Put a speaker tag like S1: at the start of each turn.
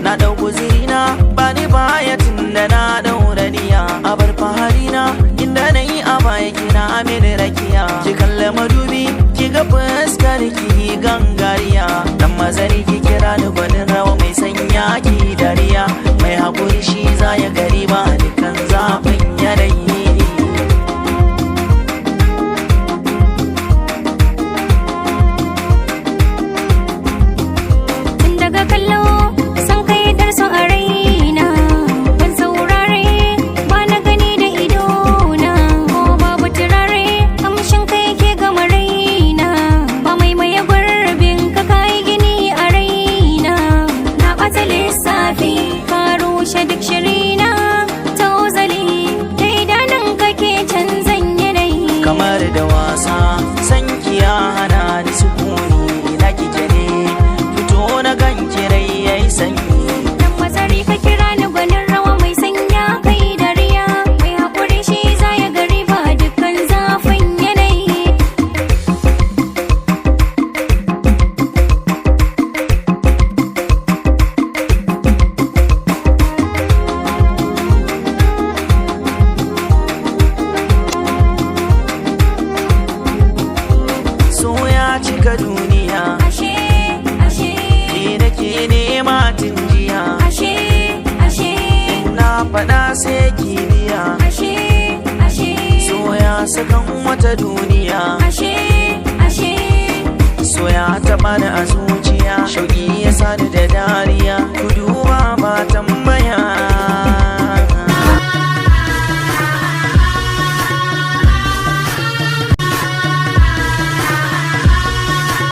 S1: na dau guzirina bani baya tunda na daura niya a bar faharina inda nayi a baya kina mini rakiya ki kalle madubi ki ga fuskar ki gangariya dan mazari ki kira ni gwanin rawa mai sanya ki dariya mai hakuri shi za ya gari ba dukan zafin yanayi kamar da wasa sanki ya hana ni sukuni ina kike ne fito na ganki rai yayi sanyi
S2: dan mazari ka kira ni gwanin rawa mai sanya kai dariya mai hakuri shi za ya gari ba dukkan zafin yanayi
S1: cika duniya
S2: ashe ashe
S1: ni nake nema tun jiya
S2: ashe ashe
S1: na faɗa sai kibiya
S2: ashe ashe
S1: soya sakan wata duniya
S2: ashe ashe
S1: soya taɓa ni a zuciya shauƙi ya sani da dariya kudu